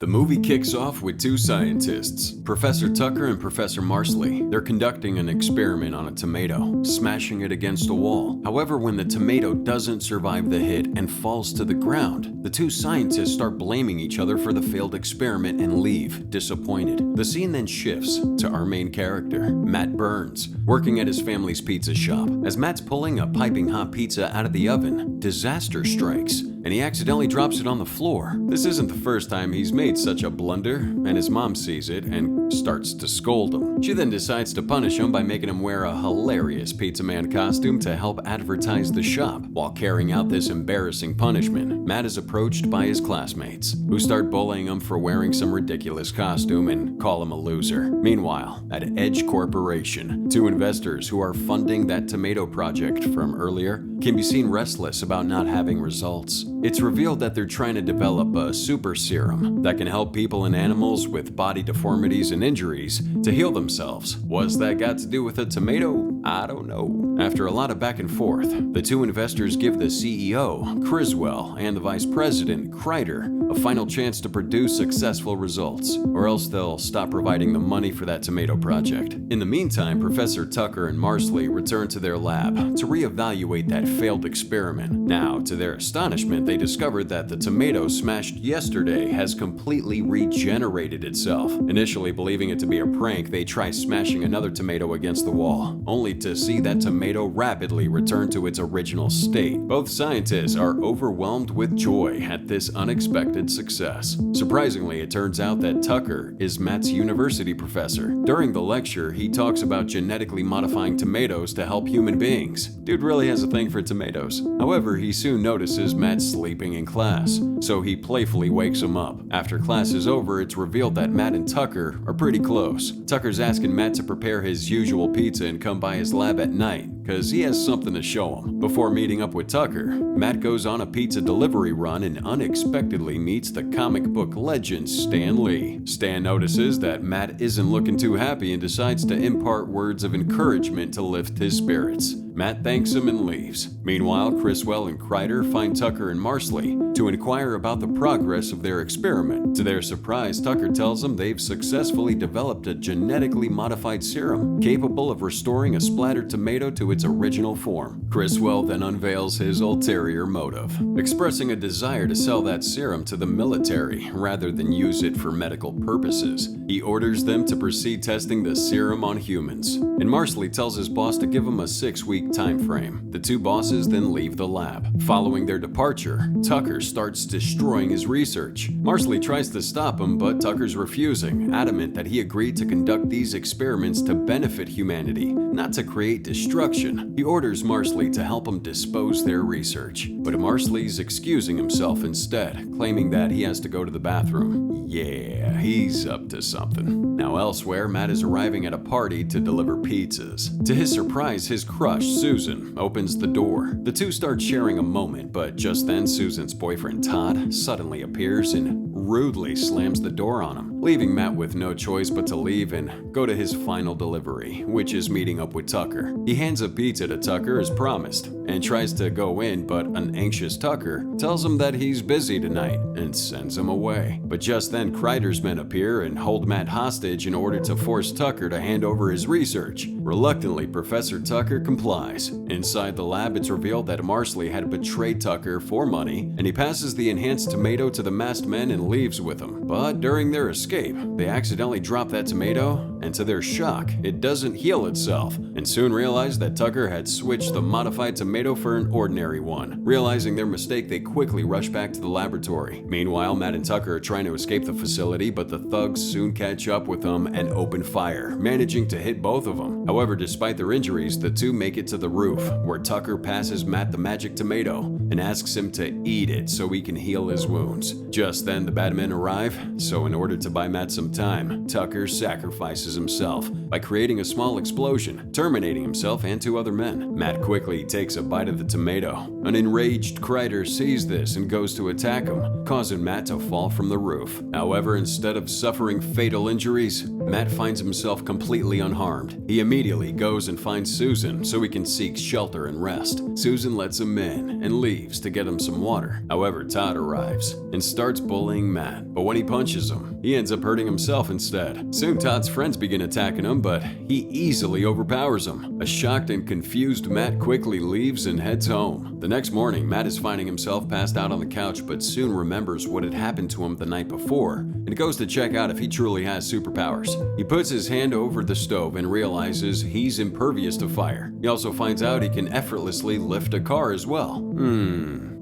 The movie kicks off with two scientists, Professor Tucker and Professor Marsley. They're conducting an experiment on a tomato, smashing it against a wall. However, when the tomato doesn't survive the hit and falls to the ground, the two scientists start blaming each other for the failed experiment and leave, disappointed. The scene then shifts to our main character, Matt Burns, working at his family's pizza shop. As Matt's pulling a piping hot pizza out of the oven, disaster strikes, and he accidentally drops it on the floor. This isn't the first time he's made such a blunder, and his mom sees it and starts to scold him. She then decides to punish him by making him wear a hilarious Pizza Man costume to help advertise the shop. While carrying out this embarrassing punishment, Matt is approached by his classmates, who start bullying him for wearing some ridiculous costume and call him a loser. Meanwhile, at Edge Corporation, two investors who are funding that tomato project from earlier can be seen restless about not having results. It's revealed that they're trying to develop a super serum that can help people and animals with body deformities and injuries to heal themselves. What's that got to do with a tomato? I don't know. After a lot of back and forth, the two investors give the CEO, Criswell, and the Vice President, Kreider, a final chance to produce successful results, or else they'll stop providing the money for that tomato project. In the meantime, Professor Tucker and Marsley return to their lab to reevaluate that failed experiment. Now, to their astonishment, they discovered that the tomato smashed yesterday has completely regenerated itself. Initially believing it to be a prank, they try smashing another tomato against the wall, only to see that tomato rapidly return to its original state. Both scientists are overwhelmed with joy at this unexpected success. Surprisingly, it turns out that Tucker is Matt's university professor. During the lecture, he talks about genetically modifying tomatoes to help human beings. Dude really has a thing for tomatoes. However, he soon notices Matt sleeping in class, so he playfully wakes him up. After class is over, it's revealed that Matt and Tucker are pretty close. Tucker's asking Matt to prepare his usual pizza and come by his lab at night, cause he has something to show him. Before meeting up with Tucker, Matt goes on a pizza delivery run and unexpectedly meets the comic book legend Stan Lee. Stan notices that Matt isn't looking too happy and decides to impart words of encouragement to lift his spirits. Matt thanks him and leaves. Meanwhile, Criswell and Kreider find Tucker and Marsley to inquire about the progress of their experiment. To their surprise, Tucker tells them they've successfully developed a genetically modified serum capable of restoring a splattered tomato to its original form. Criswell then unveils his ulterior motive, expressing a desire to sell that serum to the military rather than use it for medical purposes. He orders them to proceed testing the serum on humans, and Marsley tells his boss to give him a 6-week time frame. The two bosses then leave the lab. Following their departure, Tucker starts destroying his research. Marsley tries to stop him, but Tucker's refusing, adamant that he agreed to conduct these experiments to benefit humanity, not to create destruction. He orders Marsley to help him dispose their research, but Marsley's excusing himself instead, claiming that he has to go to the bathroom. Yeah, he's up to something. Now elsewhere, Matt is arriving at a party to deliver pizzas. To his surprise, his crush, Susan, opens the door. The two start sharing a moment, but just then Susan's boyfriend Todd suddenly appears and rudely slams the door on him, leaving Matt with no choice but to leave and go to his final delivery, which is meeting up with Tucker. He hands a pizza to Tucker as promised and tries to go in, but an anxious Tucker tells him that he's busy tonight and sends him away. But just then Kreider's men appear and hold Matt hostage in order to force Tucker to hand over his research. Reluctantly, Professor Tucker complies. Inside the lab, it's revealed that Marsley had betrayed Tucker for money, and he passes the enhanced tomato to the masked men and leaves with them. But during their escape, they accidentally drop that tomato, and to their shock, it doesn't heal itself, and soon realize that Tucker had switched the modified tomato for an ordinary one. Realizing their mistake, they quickly rush back to the laboratory. Meanwhile, Matt and Tucker are trying to escape the facility, but the thugs soon catch up with them and open fire, managing to hit both of them. However, despite their injuries, the two make it to the roof, where Tucker passes Matt the magic tomato and asks him to eat it so he can heal his wounds. Just then, the bad men arrive, so in order to buy Matt some time, Tucker sacrifices himself by creating a small explosion, terminating himself and two other men. Matt quickly takes a bite of the tomato. An enraged Kreider sees this and goes to attack him, causing Matt to fall from the roof. However, instead of suffering fatal injuries, Matt finds himself completely unharmed. He immediately goes and finds Susan so he can seek shelter and rest. Susan lets him in and leaves to get him some water. However, Todd arrives and starts bullying attacking Matt, but when he punches him, he ends up hurting himself instead. Soon Todd's friends begin attacking him, but he easily overpowers them. A shocked and confused Matt quickly leaves and heads home. The next morning, Matt is finding himself passed out on the couch, but soon remembers what had happened to him the night before and goes to check out if he truly has superpowers. He puts his hand over the stove and realizes he's impervious to fire. He also finds out he can effortlessly lift a car as well.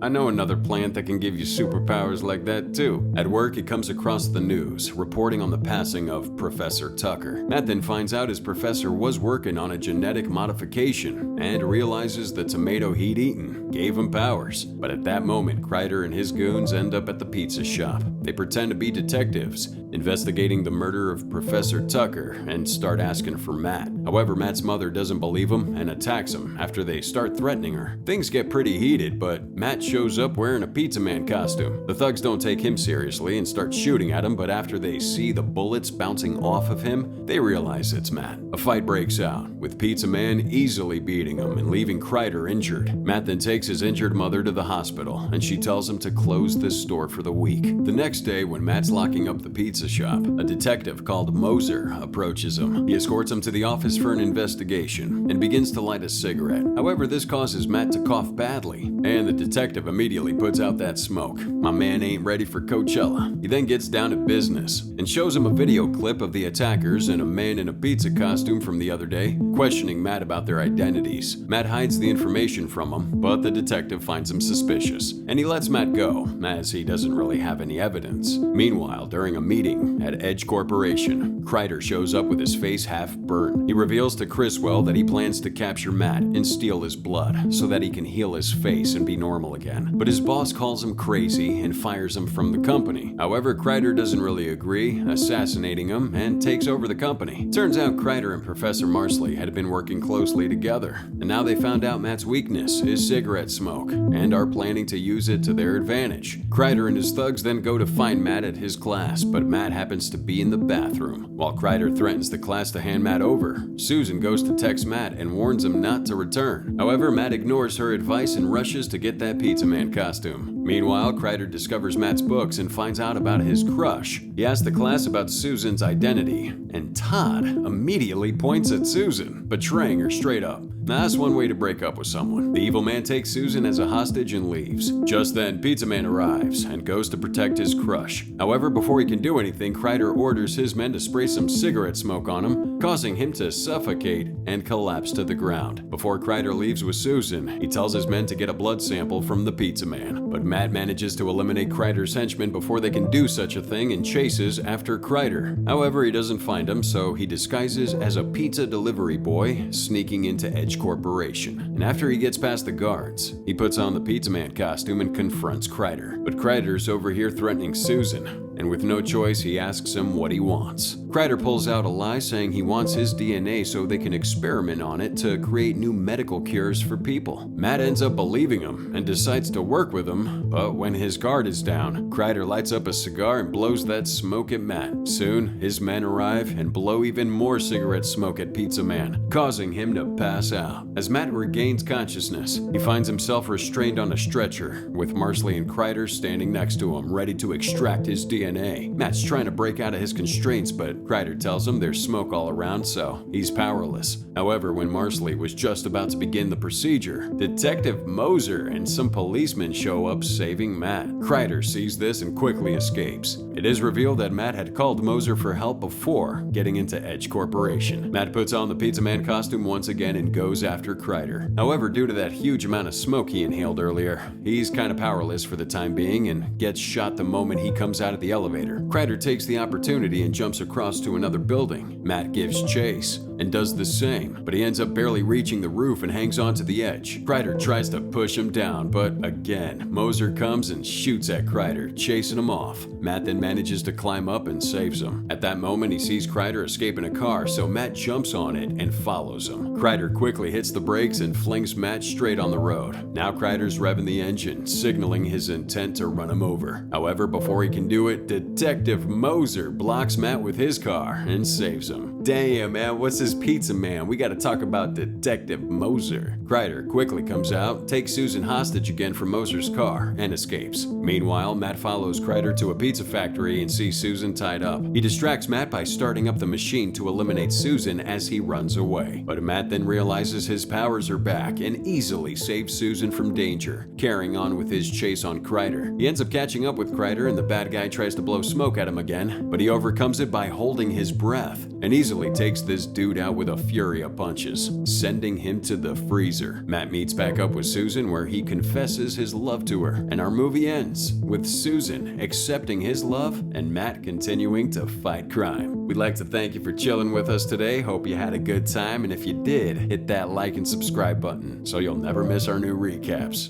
I know another plant that can give you superpowers like that too. At work, he comes across the news, reporting on the passing of Professor Tucker. Matt then finds out his professor was working on a genetic modification and realizes the tomato he'd eaten gave him powers. But at that moment, Kreider and his goons end up at the pizza shop. They pretend to be detectives, investigating the murder of Professor Tucker, and start asking for Matt. However, Matt's mother doesn't believe him and attacks him after they start threatening her. Things get pretty heated, but Matt shows up wearing a pizza man costume. The thugs don't take him seriously and start shooting at him, but after they see the bullets bouncing off of him, they realize it's Matt. A fight breaks out, with Pizza Man easily beating him and leaving Kreider injured. Matt then takes his injured mother to the hospital, and she tells him to close this store for the week. The next day, when Matt's locking up the pizza shop, a detective called Moser approaches him. He escorts him to the office for an investigation and begins to light a cigarette. However, this causes Matt to cough badly, and the detective immediately puts out that smoke. My man ain't ready for Coachella. He then gets down to business and shows him a video clip of the attackers and a man in a pizza costume from the other day, questioning Matt about their identities. Matt hides the information from him, but the detective finds him suspicious, and he lets Matt go, as he doesn't really have any evidence. Meanwhile, during a meeting at Edge Corporation, Kreider shows up with his face half burnt. He reveals to Criswell that he plans to capture Matt and steal his blood so that he can heal his face and be normal again. But his boss calls him crazy and fires him from the company. However, Kreider doesn't really agree, assassinating him and takes over the company. Turns out Kreider and Professor Marsley had been working closely together, and now they found out Matt's weakness is cigarette smoke and are planning to use it to their advantage. Kreider and his thugs then go to find Matt at his class, but Matt happens to be in the bathroom. While Kreider threatens the class to hand Matt over, Susan goes to text Matt and warns him not to return. However, Matt ignores her advice and rushes to get that pizza man costume. Meanwhile, Kreider discovers Matt's books and finds out about his crush. He asks the class about Susan's identity, and Todd immediately points at Susan, betraying her straight up. Now, that's one way to break up with someone. The evil man takes Susan as a hostage and leaves. Just then, Pizza Man arrives and goes to protect his crush. However, before he can do anything, Kreider orders his men to spray some cigarette smoke on him, causing him to suffocate and collapse to the ground. Before Kreider leaves with Susan, he tells his men to get a blood sample from the Pizza Man. But Matt manages to eliminate Kreider's henchmen before they can do such a thing and chases after Kreider. However, he doesn't find him, so he disguises as a pizza delivery boy, sneaking into Edge Corporation. And after he gets past the guards, he puts on the Pizza Man costume and confronts Kreider. But Kreider's over here threatening Susan, and with no choice, he asks him what he wants. Kreider pulls out a lie saying he wants his DNA so they can experiment on it to create new medical cures for people. Matt ends up believing him and decides to work with him, but when his guard is down, Kreider lights up a cigar and blows that smoke at Matt. Soon, his men arrive and blow even more cigarette smoke at Pizza Man, causing him to pass out. As Matt regains consciousness, he finds himself restrained on a stretcher, with Marsley and Kreider standing next to him, ready to extract his DNA. Matt's trying to break out of his constraints, but Kreider tells him there's smoke all around, so he's powerless. However, when Marsley was just about to begin the procedure, Detective Moser and some policemen show up, saving Matt. Kreider sees this and quickly escapes. It is revealed that Matt had called Moser for help before getting into Edge Corporation. Matt puts on the Pizza Man costume once again and goes after Kreider. However, due to that huge amount of smoke he inhaled earlier, he's kind of powerless for the time being and gets shot the moment he comes out of the elevator. Kreider takes the opportunity and jumps across to another building. Matt gives chase and does the same, but he ends up barely reaching the roof and hangs onto the edge. Kreider tries to push him down, but again, Moser comes and shoots at Kreider, chasing him off. Matt then manages to climb up and saves him. At that moment, he sees Kreider escape in a car, so Matt jumps on it and follows him. Kreider quickly hits the brakes and flings Matt straight on the road. Now Kreider's revving the engine, signaling his intent to run him over. However, before he can do it, Detective Moser blocks Matt with his car and saves him. Damn, man, what's this pizza man? We gotta talk about Detective Moser. Kreider quickly comes out, takes Susan hostage again from Moser's car, and escapes. Meanwhile, Matt follows Kreider to a pizza factory and sees Susan tied up. He distracts Matt by starting up the machine to eliminate Susan as he runs away. But Matt then realizes his powers are back and easily saves Susan from danger, carrying on with his chase on Kreider. He ends up catching up with Kreider and the bad guy tries to blow smoke at him again, but he overcomes it by holding his breath and easily takes this dude out with a fury of punches, sending him to the freezer. Matt meets back up with Susan where he confesses his love to her, and our movie ends with Susan accepting his love and Matt continuing to fight crime. We'd like to thank you for chilling with us today. Hope you had a good time, and if you did, hit that like and subscribe button so you'll never miss our new recaps.